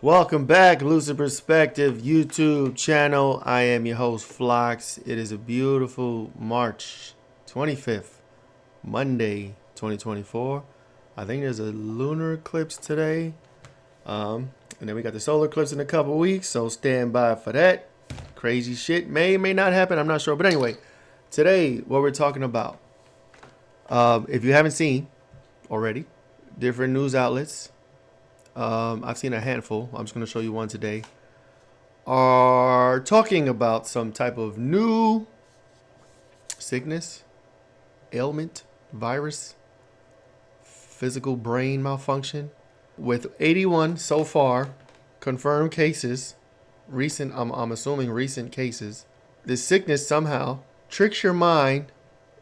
Welcome back, Lucid Perspective YouTube channel. I am your host, Flox. It is a beautiful March 25th, Monday, 2024. I think there's a lunar eclipse today. And then we got the solar eclipse in a couple weeks, so stand by for that. Crazy shit may or may not happen, I'm not sure. But anyway, today, what we're talking about, if you haven't seen already, different news outlets, I've seen a handful, I'm just going to show you one today, are talking about some type of new sickness, ailment, virus, physical brain malfunction, with 81 so far confirmed cases, recent, I'm assuming recent cases. This sickness somehow tricks your mind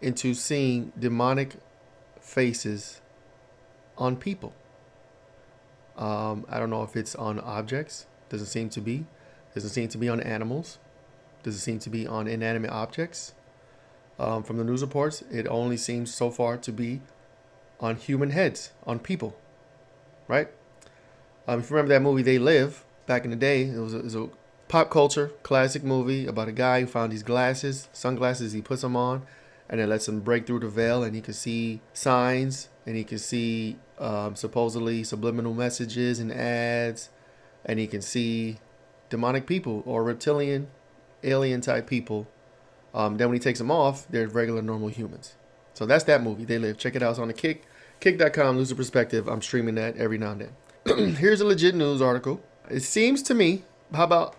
into seeing demonic faces on people. I don't know if it's on objects. Doesn't seem to be. Doesn't seem to be on animals. Doesn't seem to be on inanimate objects. From the news reports, it only seems so far to be on human heads, on people. Right? If you remember that movie They Live, back in the day, it was a pop culture classic movie about a guy who found these sunglasses, he puts them on, and it lets him break through the veil, and he could see signs, and he could see supposedly subliminal messages and ads, and he can see demonic people or reptilian, alien type people. Then when he takes them off, they're regular, normal humans. So that's that movie, They Live. Check it out. It's on the kick.com, Lucid Perspective. I'm streaming that every now and then. Here's a legit news article. It seems to me, how about,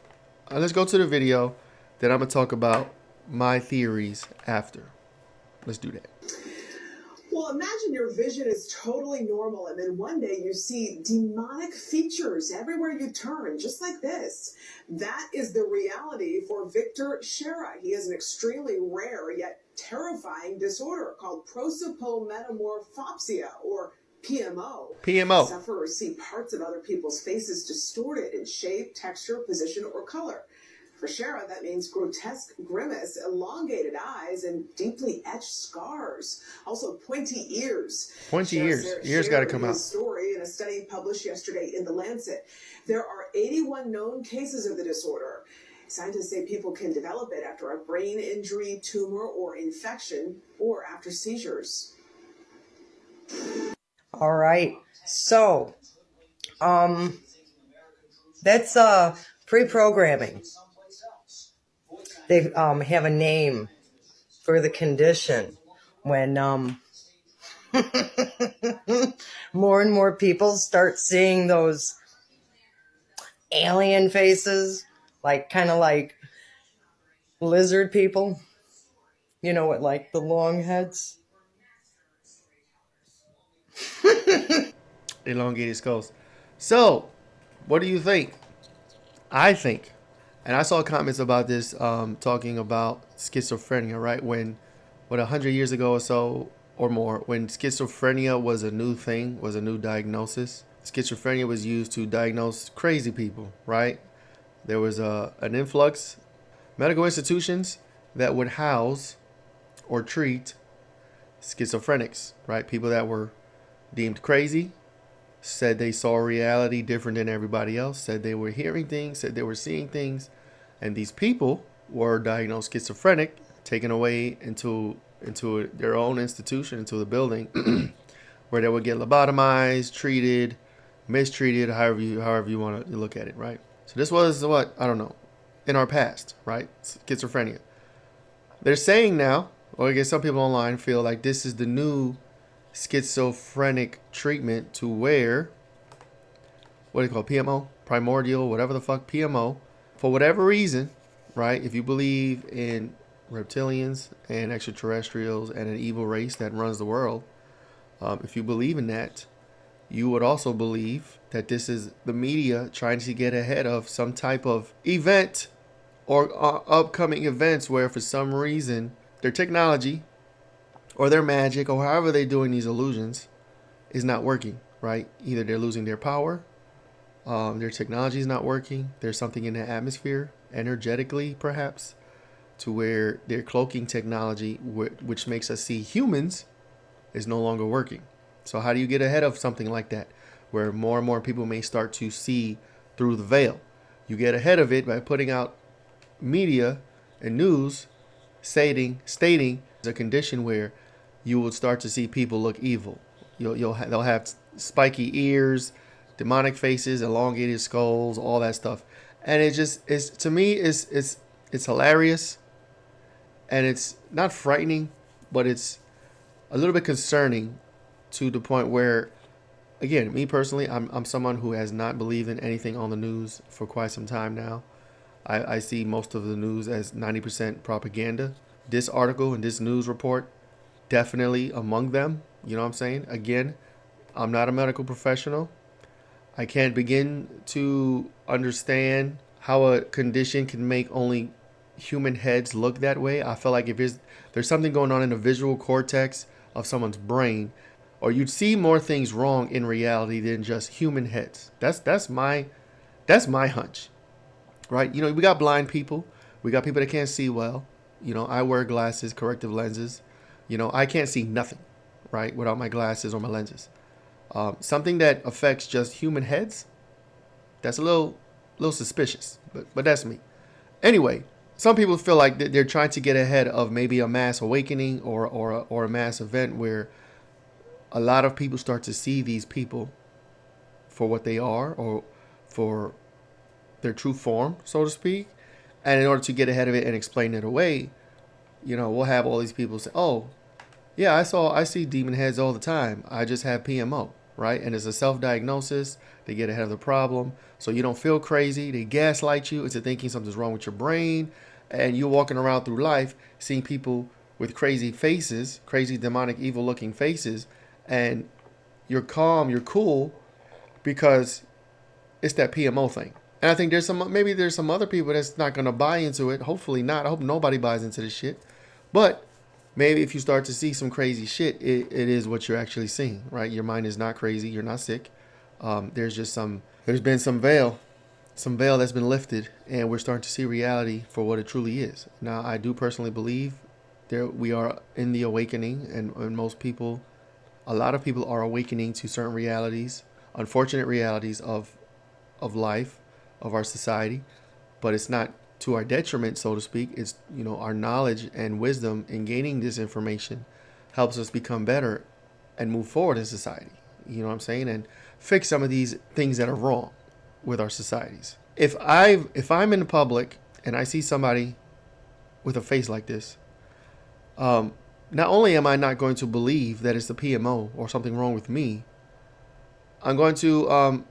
let's go to the video, then I'm going to talk about my theories after. Let's do that. Well, imagine your vision is totally normal, and then one day you see demonic features everywhere you turn, just like this. That is the reality for Victor Shera. He has an extremely rare yet terrifying disorder called prosopometamorphopsia, or PMO. PMO. Sufferers see parts of other people's faces distorted in shape, texture, position, or color. For Shera, that means grotesque grimace, elongated eyes, and deeply etched scars. Also, pointy ears. Pointy ears. Ears got to come out. Story in a study published yesterday in The Lancet. There are 81 known cases of the disorder. Scientists say people can develop it after a brain injury, tumor, or infection, or after seizures. All right. So, that's pre-programming. They have a name for the condition when more and more people start seeing those alien faces, kind of like lizard people, with like the long heads. Elongated skulls. So, what do you think? I think, and I saw comments about this talking about schizophrenia, right? When, 100 years ago or so or more, when schizophrenia was a new thing, was a new diagnosis. Schizophrenia was used to diagnose crazy people, right? There was an influx, medical institutions that would house or treat schizophrenics, right? People that were deemed crazy, said they saw reality different than everybody else, said they were hearing things, said they were seeing things, and these people were diagnosed schizophrenic, taken away into their own institution, into the building, where they would get lobotomized, treated, mistreated, however you want to look at it, right? So this was what, I don't know, in our past, right? Schizophrenia. They're saying now, or I guess some people online feel like this is the new schizophrenic treatment, to where, what do you call it, PMO, primordial, whatever the fuck, PMO, for whatever reason, right? If you believe in reptilians and extraterrestrials and an evil race that runs the world, if you believe in that, you would also believe that this is the media trying to get ahead of some type of event or upcoming events where for some reason their technology or their magic, or however they're doing these illusions, is not working, right? Either they're losing their power, their technology is not working, there's something in the atmosphere, energetically perhaps, to where their cloaking technology, which makes us see humans, is no longer working. So how do you get ahead of something like that, where more and more people may start to see through the veil. You get ahead of it by putting out media and news stating a condition where you will start to see people look evil. They'll have spiky ears, demonic faces, elongated skulls, all that stuff, and it just is, to me, it's hilarious, and it's not frightening, but it's a little bit concerning to the point where, again, me personally, I'm someone who has not believed in anything on the news for quite some time now. I see most of the news as 90% propaganda. This article and this news report, definitely among them. You know what I'm saying? Again, I'm not a medical professional. I can't begin to understand how a condition can make only human heads look that way. I feel like if there's something going on in the visual cortex of someone's brain, or you'd see more things wrong in reality than just human heads. That's my hunch, right? You know, we got blind people, we got people that can't see well. You know, I wear glasses, corrective lenses. You know, I can't see nothing, right, without my glasses or my lenses. Something that affects just human heads, that's a little suspicious, but that's me. Anyway, some people feel like they're trying to get ahead of maybe a mass awakening or a mass event where a lot of people start to see these people for what they are, or for their true form, so to speak. And in order to get ahead of it and explain it away, you know, we'll have all these people say, oh, yeah, I see demon heads all the time. I just have PMO, right? And it's a self-diagnosis. They get ahead of the problem. So you don't feel crazy. They gaslight you into thinking something's wrong with your brain. And you're walking around through life seeing people with crazy faces, crazy demonic evil looking faces. And you're calm, you're cool, because it's that PMO thing. And I think there's some other people that's not going to buy into it. Hopefully not. I hope nobody buys into this shit. But maybe if you start to see some crazy shit, it is what you're actually seeing, right? Your mind is not crazy. You're not sick. There's been some veil that's been lifted, and we're starting to see reality for what it truly is. Now, I do personally believe we are in the awakening, and a lot of people are awakening to certain realities, unfortunate realities of life, of our society, but it's not to our detriment, so to speak. It's, you know, our knowledge and wisdom in gaining this information helps us become better and move forward in society. You know what I'm saying? And fix some of these things that are wrong with our societies. If I'm in the public and I see somebody with a face like this, not only am I not going to believe that it's the PMO or something wrong with me, I'm going to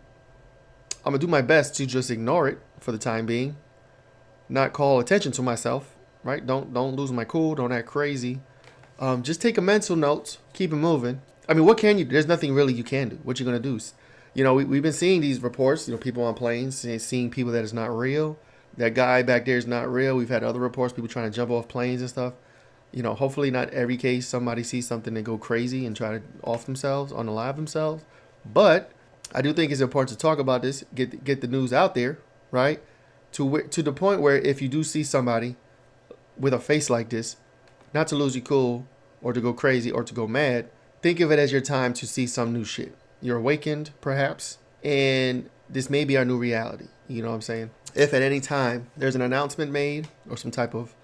do my best to just ignore it for the time being, not call attention to myself, right? Don't lose my cool, don't act crazy. Just take a mental note, keep it moving. I mean, what can you do? There's nothing really you can do. What you gonna do? You know, we've been seeing these reports, you know, people on planes, seeing people that is not real. That guy back there is not real. We've had other reports, people trying to jump off planes and stuff. You know, hopefully not every case somebody sees something and go crazy and try to off themselves, unalive themselves. But I do think it's important to talk about this, get the news out there, right? To the point where if you do see somebody with a face like this, not to lose your cool or to go crazy or to go mad, think of it as your time to see some new shit. You're awakened, perhaps, and this may be our new reality. You know what I'm saying? If at any time there's an announcement made or some type of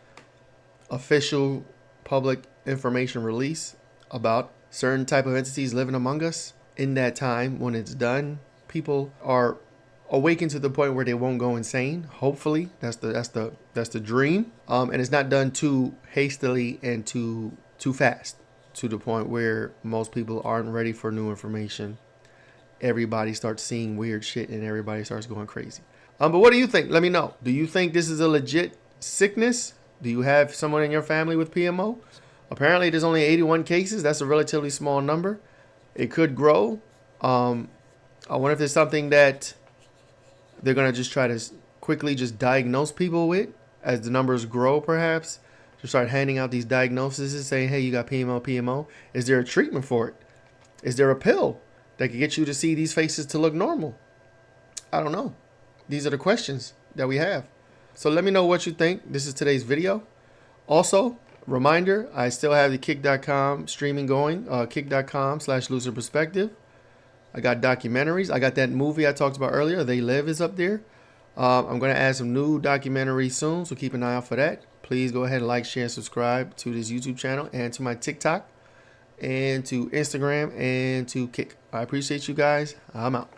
official public information release about certain type of entities living among us, in that time when it's done, people are awakened to the point where they won't go insane. Hopefully, that's the dream. And it's not done too hastily and too fast, to the point where most people aren't ready for new information. Everybody starts seeing weird shit and everybody starts going crazy. But what do you think? Let me know. Do you think this is a legit sickness? Do you have someone in your family with PMO? Apparently, there's only 81 cases. That's a relatively small number. It could grow. I wonder if there's something that they're going to just try to quickly just diagnose people with as the numbers grow, perhaps. Just start handing out these diagnoses saying, hey, you got PMO. Is there a treatment for it? Is there a pill that could get you to see these faces to look normal? I don't know. These are the questions that we have. So let me know what you think. This is today's video. Also, reminder, I still have the kick.com streaming going, kick.com/Lucid Perspective. I got documentaries. I got that movie I talked about earlier. They Live is up there. I'm going to add some new documentaries soon, so keep an eye out for that. Please go ahead and like, share, and subscribe to this YouTube channel and to my TikTok and to Instagram and to Kick. I appreciate you guys. I'm out.